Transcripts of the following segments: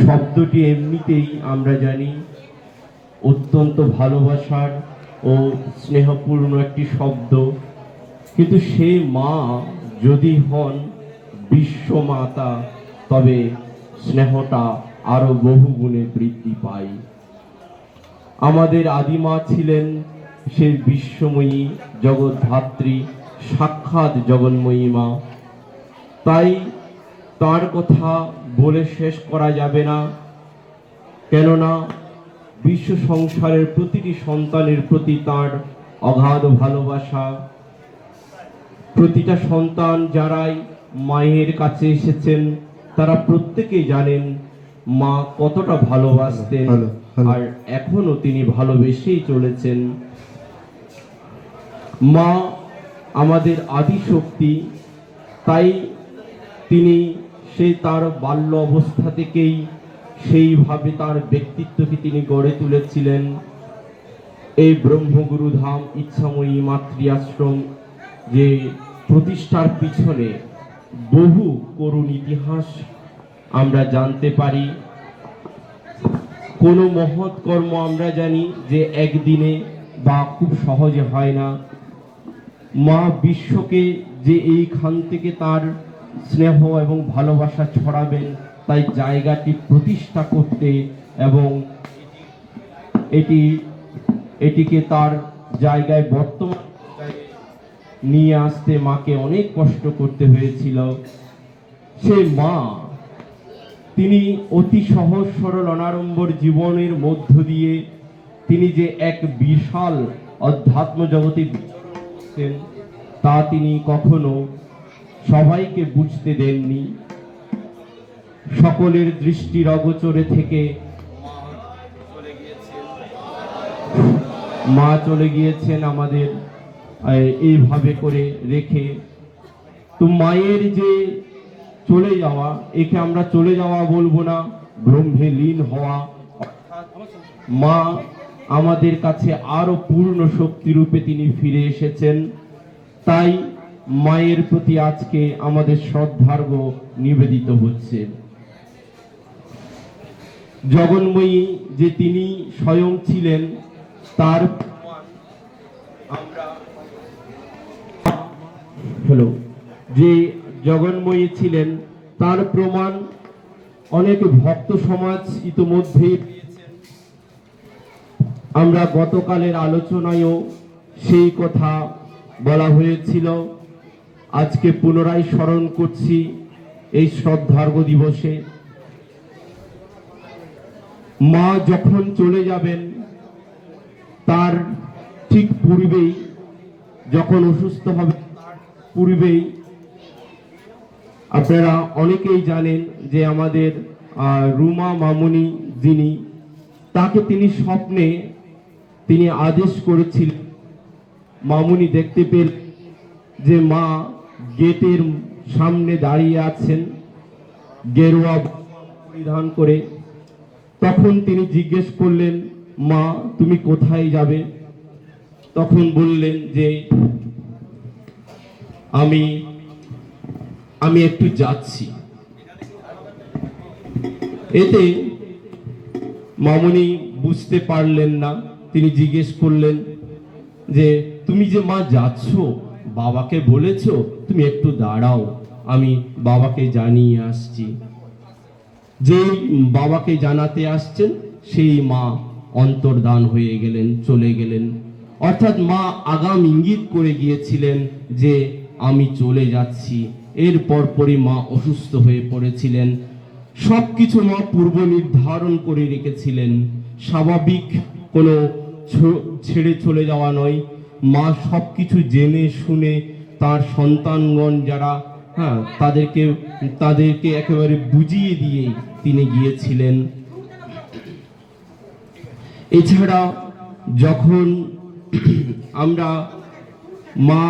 শব্দটি এমনিতেই আমরা জানি অত্যন্ত ভালোবাসার ও স্নেহপূর্ণ একটি শব্দ, কিন্তু সে মা যদি হন বিশ্বমাতা তবে স্নেহটা আরো বহুগুণে বৃদ্ধি পায়। আমাদের আদিমা ছিলেন সেই বিশ্বময়ী জগদ্ধাত্রী, সাক্ষাৎ জগন্ময়ী মা। তাই তার কথা বলে শেষ করা যাবে না, কেননা বিশ্ব সংসারের প্রতিটি সন্তানের প্রতি তার অগাধ ভালোবাসা। প্রতিটা সন্তান যারাই মায়ের কাছে এসেছেন তারা প্রত্যেকেই জানেন মা কতটা ভালোবাসতেন, আর এখনো তিনি ভালোবেসেই চলেছেন। মা আমাদের আদি শক্তি, তাই তিনি সেই তার বাল্য অবস্থা থেকেই সেইভাবে তার ব্যক্তিত্বকে তিনি গড়ে তুলেছিলেন। এই ব্রহ্মগুরু ধাম ইচ্ছাময়ী মাতৃ আশ্রম যে প্রতিষ্ঠার পিছনে বহু করুণ ইতিহাস আমরা জানতে পারি। কোনো মহৎ কর্ম আমরা জানি যে একদিনে বা খুব সহজে হয় না। মা বিশ্বকে যে এইখান থেকে তার স্নেহ এবং ভালোবাসা ছড়াবেন, তাই জায়গাটি প্রতিষ্ঠা করতে এবং এটিকে তার জায়গায় বর্তমান নিয়ে আসতে মাকে অনেক কষ্ট করতে হয়েছিল। সে মা তিনি অতি সহজ সরল অনাড়ম্বর জীবনের মধ্য দিয়ে তিনি যে এক বিশাল অধ্যাত্ম জগতে বিচরণ করতেন তা তিনি কখনো সবাইকে বুঝতে দেননি। সকলের দৃষ্টির অগোচরে থেকে মা চলে গিয়েছেন আমাদের এইভাবে করে রেখে। তো মায়ের যে চলে যাওয়া, একে আমরা চলে যাওয়া বলবো না, ব্রহ্মে লীন হওয়া। মা আমাদের কাছে আরো পূর্ণ শক্তি রূপে তিনি ফিরে এসেছেন। তাই মায়ের প্রতি আজকে আমাদের শ্রদ্ধার্ঘ নিবেদিত হচ্ছে। জগন্ময়ী যে তিনি স্বয়ং ছিলেন তার যে জগন্ময়ী ছিলেন তার প্রমাণ অনেক ভক্ত সমাজ ইতিমধ্যেই পেয়েছেন। আমরা গতকালের আলোচনায়ও সেই কথা বলা হয়েছিল, আজকে পুনরায় স্মরণ করছি এই শ্রদ্ধার্ঘ দিবসে। মা যখন চলে যাবেন তার ঠিক পূর্বেই, যখন অসুস্থ হবে তার পূর্বেই আপনারা অনেকেই জানেন যে আমাদের রুমা মামুনি যিনি, তাকে তিনি স্বপ্নে তিনি আদেশ করেছিলেন। মামুনি দেখতে পেলেন যে মা গেটের সামনে দাঁড়িয়ে আছেন গেরুয়া পরিধান করে। তখন তিনি জিজ্ঞেস করলেন, মা তুমি কোথায় যাবে? তখন বললেন যে আমি একটু যাচ্ছি। এতে মামুনি বুঝতে পারলেন না। তিনি জিজ্ঞেস করলেন যে তুমি যে মা যাচ্ছ, বাবাকে বলেছো? তুমি একটু দাঁড়াও, আমি বাবাকে জানিয়ে আসছি। যেই বাবাকে জানাতে আসছেন সেই মা অন্তর্ধান হয়ে গেলেন, চলে গেলেন। অর্থাৎ মা আগাম ইঙ্গিত করে গিয়েছিলেন যে আমি চলে যাচ্ছি। এরপর পরই মা অসুস্থ হয়ে পড়েছিলেন। সবকিছু মা পূর্ব নির্ধারণ করে রেখেছিলেন, স্বাভাবিক কোনো ছেড়ে চলে যাওয়া নয়। মা সবকিছু জেনে শুনে তার সন্তানগণ যারা তাদেরকে একেবারে বুঝিয়ে দিয়ে তিনি গিয়েছিলেন। এছাড়া যখন আমরা মা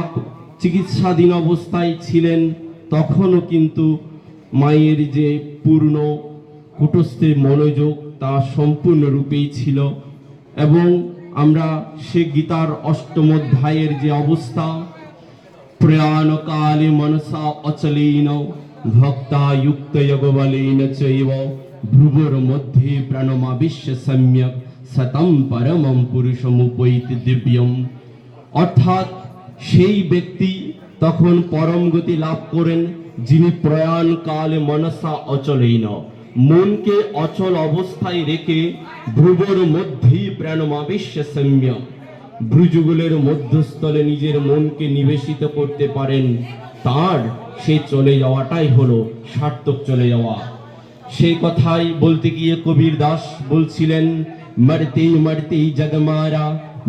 চিকিৎসাধীন অবস্থায় ছিলেন তখনও কিন্তু মায়ের যে পূর্ণ কুটস্থের মনোযোগ তা সম্পূর্ণরূপেই ছিল। এবং আমরা সে গীতার অষ্টম অধ্যায়ের যে অবস্থা, প্রয়াণকালে মনসা অচলেন ভক্তায়ুক্তযোগবলেন চৈব ভ্রুবর মধ্যে প্রাণমাবিশ্য সম্যক সতম পরমম পুরুষমুপৈতি দিব্যম। অর্থাৎ সেই ব্যক্তি তখন পরম গতি লাভ করেন যিনি প্রয়াণ কালে মনসা অচলেন, মনকে অচল অবস্থায় রেখে ভ্রুবর মধ্যে প্রাণমাবিশ্য সম্যক, ভ্রুযুগলের মধ্যস্থলে নিজের মনকে নিবেশিত করতে পারেন, তার সে চলে যাওয়াটাই হলো সার্থক চলে যাওয়া। সেই কথাই বলতে গিয়ে কবির দাস বলছিলেন, মরতে মরতে জগ মারা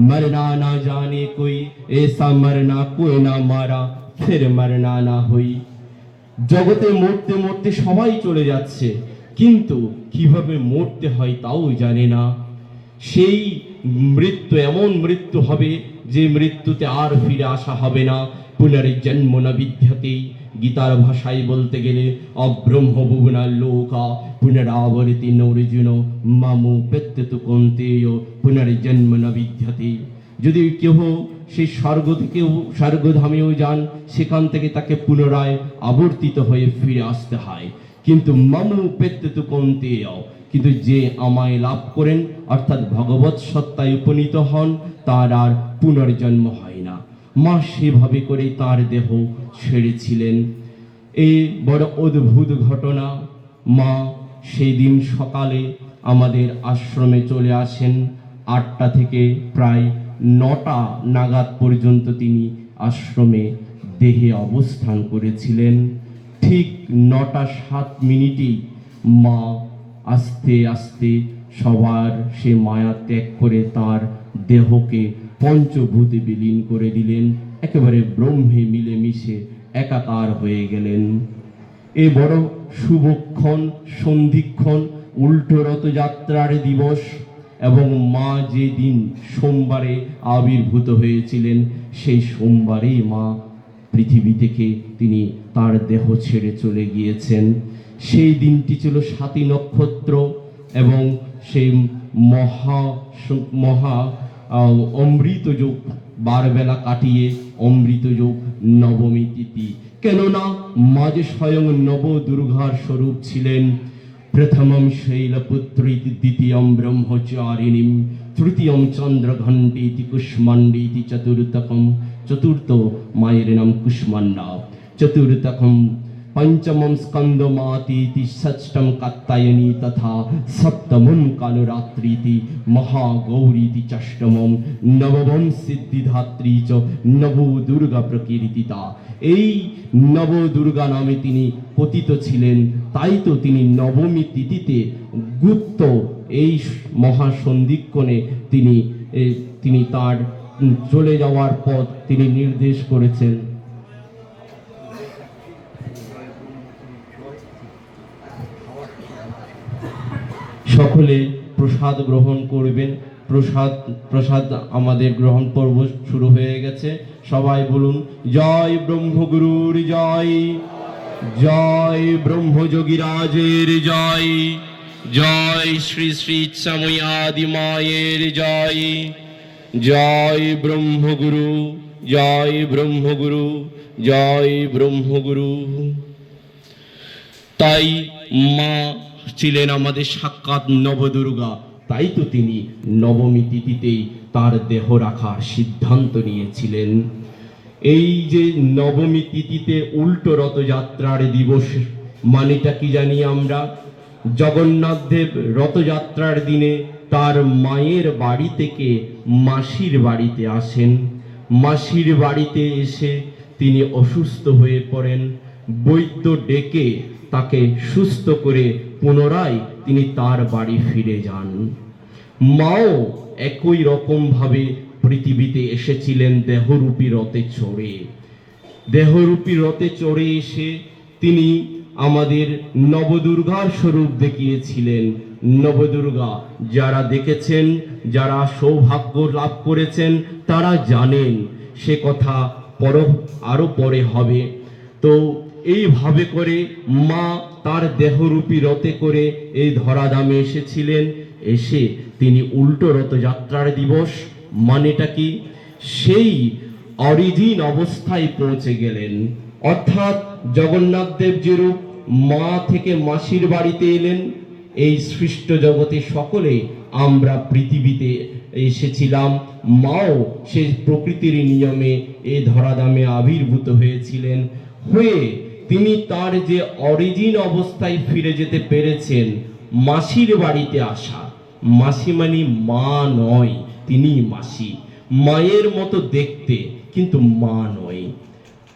মরনা না জানে কোই, এসা মরনা কোই না মারা ফির মরনা না হই। জগতে মরতে মরতে সবাই চলে যাচ্ছে, কিন্তু কিভাবে মরতে হয় তাও জানে না। সেই মৃত্যু এমন মৃত্যু হবে যে মৃত্যুতে আর ফিরে আসা হবে না। পুনর্জন্ম ন বিদ্যতে, গীতার ভাষায় বলতে গেলে অব্রহ্ম ভুবনা লোকা পুনরাবর্তি নর্জুন মামু প্রত্যতু কৌন্তেয় পুনর্জন্ম ন বিদ্যতে। যদি কেহ সেই স্বর্গ থেকেও স্বর্গধামেও যান, সেখান থেকে তাকে পুনরায় আবর্তিত হয়ে ফিরে আসতে হয়। কিন্তু মামু পেত্যতু কৌন্তেয়, কিন্তু যে আমায় লাভ করেন অর্থাৎ ভগবৎ সত্তায় উপনীত হন, তার আর পুনর্জন্ম হয় না। মা সেভাবে করে তার দেহ ছেড়েছিলেন। এই বড় অদ্ভুত ঘটনা। মা সেই দিন সকালে আমাদের আশ্রমে চলে আসেন। 8টা থেকে প্রায় 9টা নাগাদ পর্যন্ত তিনি আশ্রমে দেহে অবস্থান করেছিলেন। ঠিক 9টা 7 মিনিটেই মা আস্তে আস্তে সবার সে মায়া ত্যাগ করে তার দেহকে পঞ্চভূতে বিলীন করে দিলেন, একেবারে ব্রহ্মে মিলেমিশে একাকার হয়ে গেলেন। এ বড় শুভক্ষণ, সন্ধিক্ষণ, উল্টো রথযাত্রার দিবস। এবং মা যে দিন সোমবারে আবির্ভূত হয়েছিলেন, সেই সোমবারেই মা পৃথিবী থেকে তিনি তার দেহ ছেড়ে চলে গিয়েছেন। সেই দিনটি ছিল 7ই নক্ষত্র এবং সেই মহা মহা অমৃত যোগ, 12 বেলা কাটিয়ে অমৃত যোগ নবমী তিথি। কেননা মা যে স্বয়ং নব দুর্গার স্বরূপ ছিলেন। প্রথমম শৈলপুত্রীতি, দ্বিতীয়ম ব্রহ্মচারিণীম, তৃতীয়ম চন্দ্রঘণ্টেতি কুষ্মাণ্ডেতি, চতুর্থ মায়ের নাম কুষ্মাণ্ডা, চতুর্থকম পঞ্চমম স্কন্দমাতীতি, ষষ্ঠম কাত্যায়নী, তথা সপ্তমম কালরাত্রিতি, মহাগৌরীতি, ষষ্ঠমম নবমম সিদ্ধিধাত্রী চ নব দুর্গা প্রকীর্তিতা। এই নব দুর্গা নামে তিনি কথিত ছিলেন। তাই তো তিনি নবমী তিথিতে গুপ্ত এই মহাসন্ধিক্ষণে তিনি তার চলে যাওয়ার পথ তিনি নির্দেশ করেছেন। সকলে প্রসাদ গ্রহণ করবেন। প্রসাদ আমাদের গ্রহণ পর্ব শুরু হয়ে গেছে। সবাই বলুন জয় ব্রহ্মগুরুর জয়, জয় ব্রহ্মযোগীরাজের জয়, জয় শ্রী শ্রী ইচ্ছাময়ী আদি মায়ের জয়, জয় ব্রহ্মগুরু, জয় ব্রহ্মগুরু, জয় ব্রহ্মগুরু। তাই মা ছিলেন আমাদের সাক্ষাৎ নবদুর্গা। তাই তো তিনি নবমী তিথিতেই তার দেহ রাখার সিদ্ধান্ত নিয়েছিলেন। এই যে নবমী তিথিতে উল্টো রথযাত্রার দিবস, মানেটা কি জানি আমরা? জগন্নাথ দেব রথযাত্রার দিনে তার মায়ের বাড়ি থেকে মাসির বাড়িতে আসেন। মাসির বাড়িতে এসে তিনি অসুস্থ হয়ে পড়েন। বৈদ্য ডেকে তাকে সুস্থ করে পুনরায় তিনি তার বাড়ি ফিরে যান। মাও একই রকম ভাবে পৃথিবীতে এসেছিলেন দেহরূপী রথে চড়ে। দেহরূপী রথে চড়ে এসে তিনি আমাদের নবদুর্গার স্বরূপ দেখিয়েছিলেন। নবদুর্গা যারা দেখেছেন, যারা সৌভাগ্য লাভ করেছেন, তারা জানেন। সে কথা আরো পরে হবে। তো এইভাবে করে মা তার দেহরূপী রথে করে এই ধরাধামে এসেছিলেন। এসে তিনি উল্টো রথযাত্রার দিবস, মানেটা কি? সেই অরিজিন অবস্থায় পৌঁছে গেলেন। অর্থাৎ জগন্নাথ দেব যে রূপ মা থেকে মাসির বাড়িতে এলেন। এই সৃষ্ট জগতে সকলে আমরা পৃথিবীতে এসেছিলাম, মাও সে প্রকৃতির নিয়মে এ ধরাধামে আবির্ভূত হয়েছিলেন। হয়ে তিনি তার যে অরিজিন অবস্থায় ফিরে যেতে পেরেছেন, মাসির বাড়িতে আসা। মাসি মানে মা নয়, তিনি মাসি, মায়ের মতো দেখতে কিন্তু মা নয়।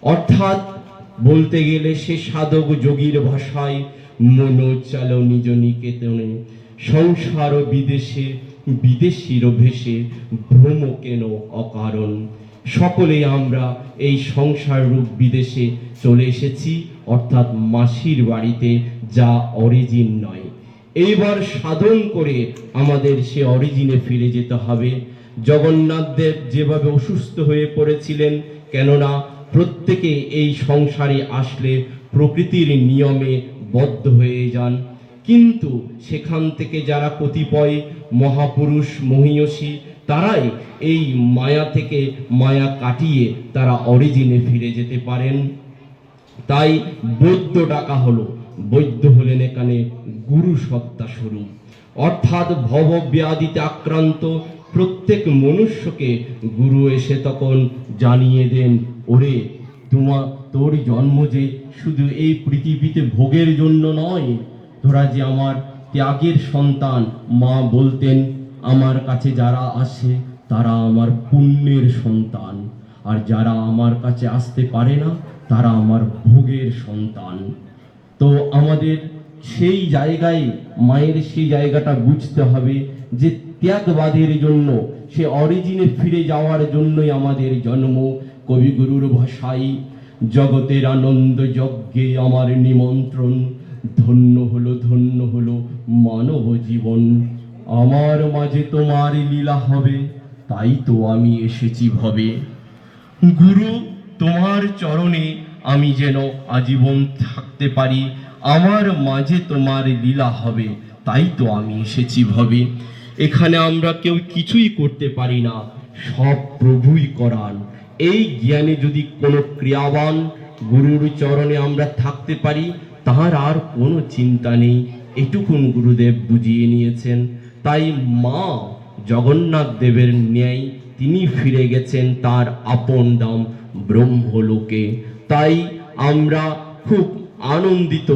অর্থাৎ বলতে গেলে সে সাধক যোগীর ভাষায় মনো চালো নিজ নিকেতনে, সংসার বিদেশে বিদেশির ভেসে ভ্রম কেন অকারণ। সকলে আমরা এই সংসার রূপ বিদেশে চলে এসেছি, অর্থাৎ মাসির বাড়িতে, যা অরিজিন নয়। এইবার সাধন করে আমাদের সে অরিজিনে ফিরে যেতে হবে। জগন্নাথ দেব যেভাবে অসুস্থ হয়ে পড়েছিলেন, কেননা প্রত্যেকে এই সংসারে আসলে প্রকৃতির নিয়মে বদ্ধ হয়ে যান, কিন্তু সেখান থেকে যারা কতিপয় মহাপুরুষ মহীয়সী, তারাই এই মায়া থেকে মায়া কাটিয়ে তারা অরিজিনে ফিরে যেতে পারেন। তাই বৈদ্য ডাকা হলো। বৈদ্য হলেন এখানে গুরু সত্তা স্বরূপ, অর্থাৎ ভব ব্যাধিতে আক্রান্ত প্রত্যেক মনুষ্যকে গুরু এসে তখন জানিয়ে দেন, ওরে তোর জন্ম যে শুধু এই পৃথিবীতে ভোগের জন্য নয়, তোরা যে আমার ত্যাগের সন্তান। মা বলতেন, আমার কাছে যারা আসে তারা আমার পুণ্যের সন্তান, আর যারা আমার কাছে আসতে পারে না তারা আমার ভোগের সন্তান। তো আমাদের সেই জায়গায়, মায়ের সেই জায়গাটা বুঝতে হবে যে ত্যাগবাদের জন্য, সে অরিজিনে ফিরে যাওয়ার জন্যই আমাদের জন্ম। কবিগুরুর ভাষায়, জগতের আনন্দ যজ্ঞে আমার নিমন্ত্রণ, ধন্য হলো মানব জীবন। আমার মাঝে তোমার লীলা হবে, তাই তো আমি এসেছি ভবে। গুরু, তোমার চরণে আমি যেন আজীবন থাকতে পারি, আমার মাঝে তোমার লীলা হবে, তাই তো আমি এসেছি ভবে। এখানে আমরা কেউ কিছুই করতে পারি না, সব প্রভুই করান। এই জ্ঞানে যদি কোনো ক্রিয়াবান গুরুর চরণে আমরা থাকতে পারি, তাহার আর কোনো চিন্তা নেই, এটুকুন গুরুদেব বুঝিয়ে নিয়েছেন। তাই মা জগন্নাথ দেবের ন্যায় তিনি ফিরে গেছেন তার আপন ধাম ব্রহ্মলোকে। তাই আমরা খুব আনন্দিত,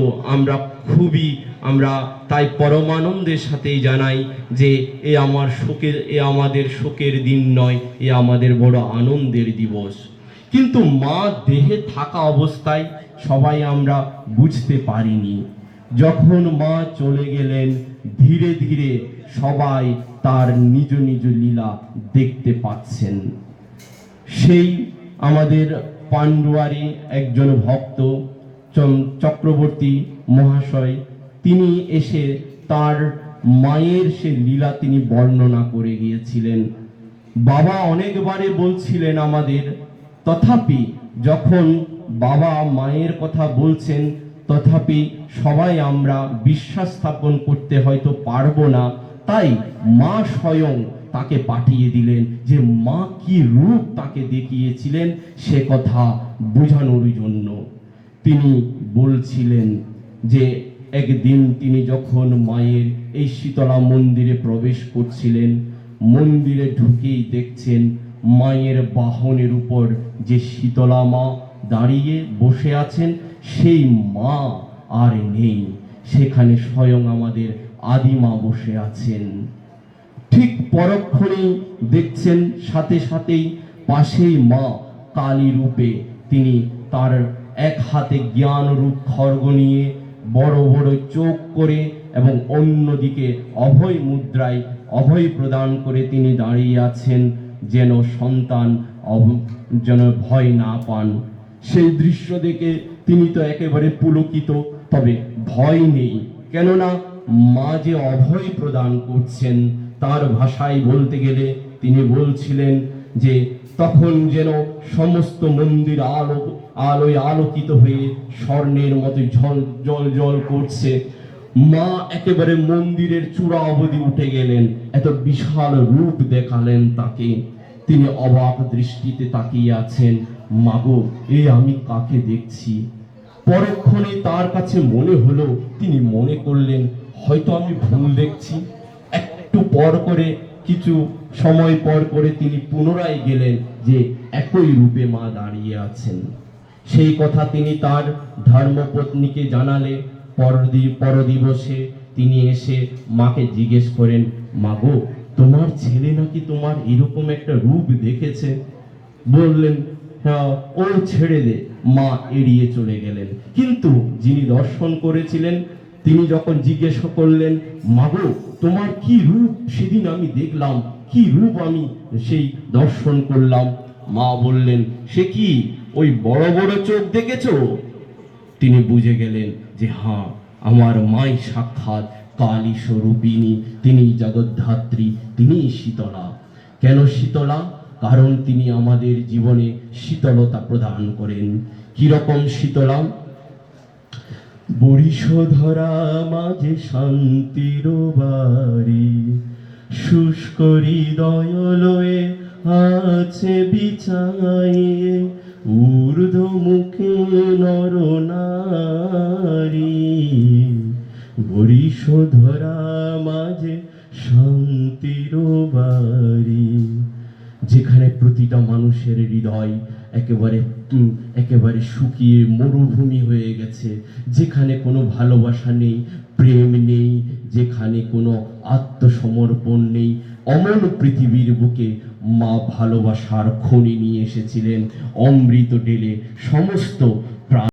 আমরা তাই পরমানন্দের সাথেই জানাই যে এ আমাদের শোকের দিন নয়, এ আমাদের বড় আনন্দের দিবস। কিন্তু মা দেহে থাকা অবস্থায় সবাই আমরা বুঝতে পারিনি। যখন মা চলে গেলেন, ধীরে ধীরে সবাই তার নিজ নিজ লীলা দেখতে পাচ্ছেন। সেই আমাদের পাণ্ডুয়ারি একজন ভক্ত চক্রবর্তী মহাশয়, তিনি এসে তার মায়ের সে লীলা তিনি বর্ণনা করে গিয়েছিলেন। বাবা অনেকবারে বলছিলেন আমাদের, তথাপি যখন বাবা মায়ের কথা বলছেন, তথাপি সবাই আমরা বিশ্বাস স্থাপন করতে হয়তো পারবো না। তাই মা স্বয়ং তাকে পাঠিয়ে দিলেন, যে মা কি রূপ তাকে দেখিয়েছিলেন সে কথা বোঝানোর জন্য। তিনি বলছিলেন যে একদিন তিনি যখন মায়ের এই শীতলা মন্দিরে প্রবেশ করছিলেন, মন্দিরে ঢুকেই দেখছেন মায়ের বাহনের উপর যে শীতলা মা দাঁড়িয়ে বসে আছেন, সেই মা আর নেই, সেখানে স্বয়ং আমাদের আদিমা বসে আছেন। ঠিক পরক্ষণেই দেখছেন সাথে সাথেই পাশেই মা কালী রূপে, তিনি তার এক হাতে জ্ঞান রূপ খড়গ নিয়ে বড় বড় চোখ করে এবং অন্যদিকে অভয় মুদ্রায় অভয় প্রদান করে তিনি দাঁড়িয়ে আছেন, যেন সন্তান যেন ভয় না পান। সেই দৃশ্য দেখে তিনি তো একেবারে পুলকিত, তবে ভয় নেই, কেননা মা যে অভয় প্রদান করছেন। তার ভাষায় বলতে গেলে তিনি বলছিলেন যে তখন যেন সমস্ত মন্দির আলোয় আলোকিত হয়ে স্বর্ণের মতো জল করছে। মা একেবারে মন্দিরের চূড়া অবধি উঠে গেলেন, এত বিশাল রূপ দেখালেন তাকে। তিনি অবাক দৃষ্টিতে তাকিয়ে আছেন, মাগো এ আমি কাকে দেখছি? পরক্ষণে তার কাছে মনে হলো, তিনি মনে করলেন হয়তো আমি ভুল দেখছি। একটু পর করে, কিছু সময় পর করে তিনি পুনরায় গেলেন, যে একই রূপে মা দাঁড়িয়ে আছেন। সেই কথা তিনি তার ধর্মপত্নীকে জানালে। পরদিবসে তিনি এসে মাকে জিজ্ঞেস করেন, মাগো, তোমার ছেলে নাকি তোমার এরকম একটা রূপ দেখেছে। বললেন, হ্যাঁ, ও ছেড়ে দে। মা এড়িয়ে চলে গেলেন। কিন্তু যিনি দর্শন করেছিলেন, তিনি যখন জিজ্ঞেস করলেন, মাগো, তোমার কি রূপ সেদিন আমি দেখলাম, কি রূপ আমি সেই দর্শন করলাম? মা বললেন, সে কি ওই বড় বড় চোখ দেখেছো? তিনি বুঝে গেলেন যে হ্যাঁ, আমার মাই সাক্ষাৎ কালী স্বরূপিণী, তিনি জগদ্ধাত্রী, তিনি শীতলা। কেন শীতলা? কারণ তিনি আমাদের জীবনে শীতলতা প্রদান করেন। কিরকম শীতলা? বরিশধরা মাঝে শান্তির বাড়ি, শুষ্ক হৃদয় লয়ে আছে বিছাইয়ে, ঊর্ধ্ব মুখে নরনারী। বরিশধরা মাঝে শান্তির বাড়ি, যেখানে প্রতিটা মানুষের হৃদয় একেবারে শুকিয়ে মরুভূমি হয়ে গেছে, যেখানে কোনো ভালোবাসা নেই, প্রেম নেই, যেখানে কোনো আত্মসমর্পণ নেই, অমন পৃথিবীর বুকে মা ভালোবাসার খনি নিয়ে এসেছিলেন। অমৃত ঢেলে সমস্ত